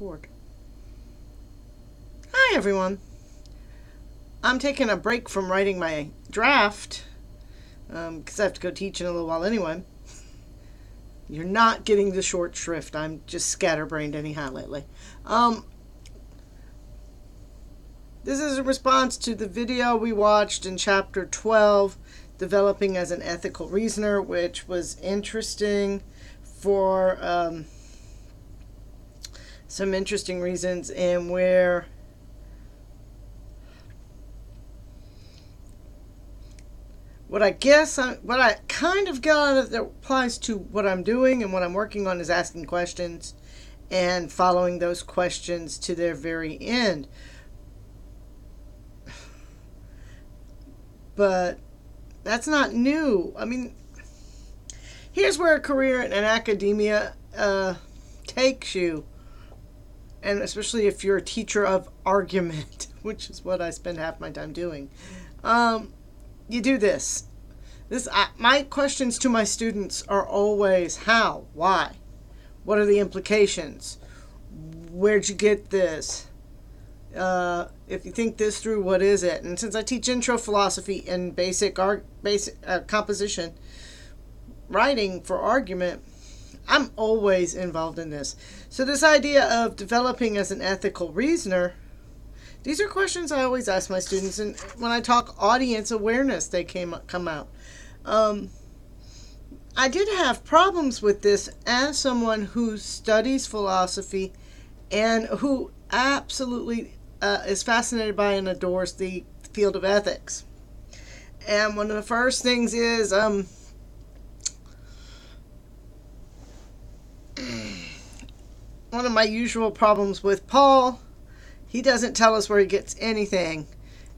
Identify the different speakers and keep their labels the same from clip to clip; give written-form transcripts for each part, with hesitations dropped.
Speaker 1: Board. Hi everyone. I'm taking a break from writing my draft because I have to go teach in a little while anyway. You're not getting the short shrift. I'm just scatterbrained anyhow lately. Um, this is a response to the video we watched in chapter 12, Developing as an Ethical Reasoner, which was interesting for some interesting reasons, and where what I kind of got out of that applies to what I'm doing and what I'm working on is asking questions and following those questions to their very end. But that's not new. I mean, here's where a career in academia takes you, and especially if you're a teacher of argument, which is what I spend half my time doing. You do this. My questions to my students are always how, why, what are the implications, where'd you get this? If you think this through, what is it? And since I teach intro philosophy and basic composition writing for argument, I'm always involved in this. So this idea of developing as an ethical reasoner, these are questions I always ask my students, and when I talk audience awareness, they come out. I did have problems with this as someone who studies philosophy and who absolutely is fascinated by and adores the field of ethics. And one of the first things is one of my usual problems with Paul. He doesn't tell us where he gets anything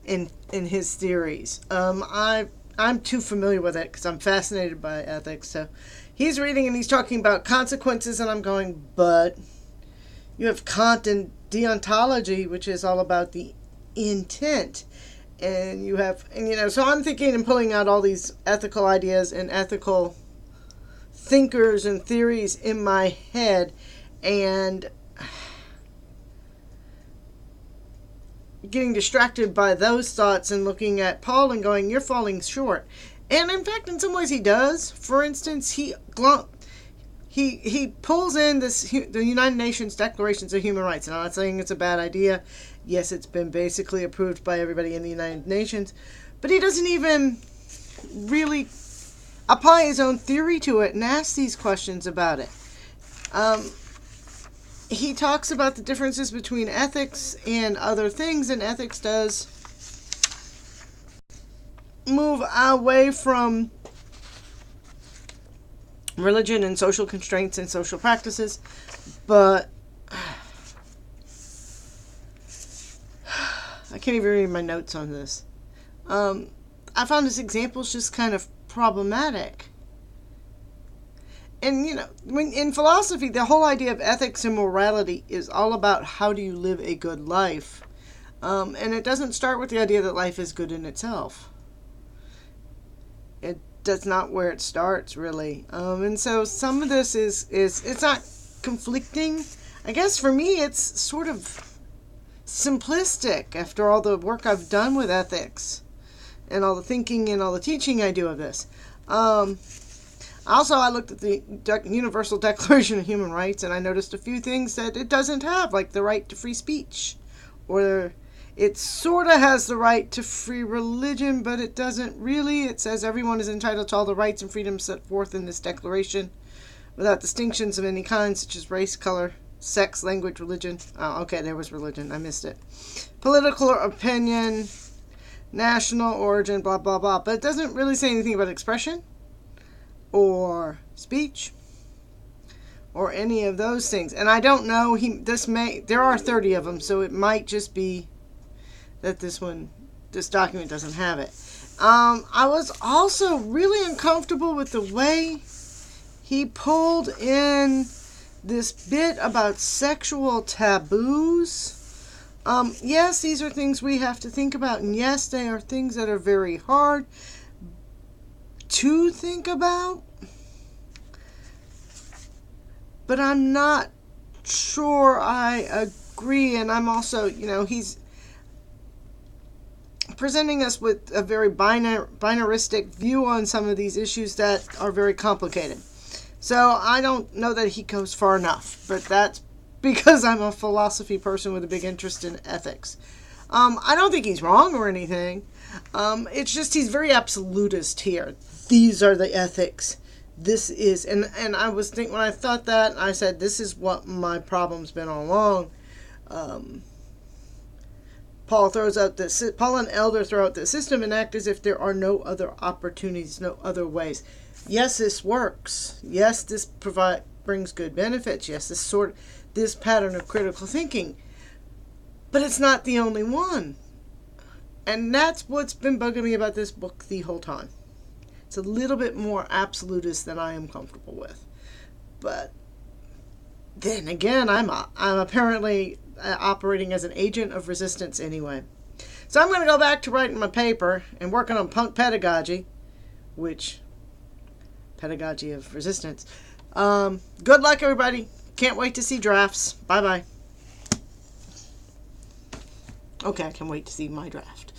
Speaker 1: in his theories. I'm too familiar with it because I'm fascinated by ethics. So he's reading and he's talking about consequences, and I'm going, but you have Kant and deontology, which is all about the intent. And you have, so I'm thinking and pulling out all these ethical ideas and ethical thinkers and theories in my head, and getting distracted by those thoughts and looking at Paul and going, you're falling short. And in fact, in some ways he does. For instance, he pulls in the United Nations Declarations of Human Rights. And I'm not saying it's a bad idea. Yes, it's been basically approved by everybody in the United Nations. But he doesn't even really apply his own theory to it and ask these questions about it. He talks about the differences between ethics and other things, and ethics does move away from religion and social constraints and social practices, but I can't even read my notes on this. I found his examples just kind of problematic. And, in philosophy, the whole idea of ethics and morality is all about how do you live a good life. And it doesn't start with the idea that life is good in itself. That's not where it starts, really. And so some of this is it's not conflicting. I guess for me, it's sort of simplistic after all the work I've done with ethics and all the thinking and all the teaching I do of this. Also, I looked at the Universal Declaration of Human Rights, and I noticed a few things that it doesn't have, like the right to free speech. Or it sort of has the right to free religion, but it doesn't really. It says everyone is entitled to all the rights and freedoms set forth in this declaration without distinctions of any kind, such as race, color, sex, language, religion. Oh, okay, there was religion. I missed it. Political opinion, national origin, blah, blah, blah. But it doesn't really say anything about expression or speech or any of those things. And I don't know, there are 30 of them, so it might just be that this document doesn't have it. I was also really uncomfortable with the way he pulled in this bit about sexual taboos. Yes, these are things we have to think about, and yes, they are things that are very hard to think about, but I'm not sure I agree, and I'm also, he's presenting us with a very binaristic view on some of these issues that are very complicated. So I don't know that he goes far enough, but that's because I'm a philosophy person with a big interest in ethics. I don't think he's wrong or anything. It's just he's very absolutist here. These are the ethics. This is, and I was thinking, when I thought that, I said, this is what my problem's been all along. Paul and Elder throw out the system and act as if there are no other opportunities, no other ways. Yes, this works. Yes, this brings good benefits. Yes, this pattern of critical thinking. But it's not the only one. And that's what's been bugging me about this book the whole time. It's a little bit more absolutist than I am comfortable with. But then again, I'm apparently operating as an agent of resistance anyway. So I'm going to go back to writing my paper and working on punk pedagogy, pedagogy of resistance. Good luck, everybody. Can't wait to see drafts. Bye-bye. Okay, I can wait to see my draft.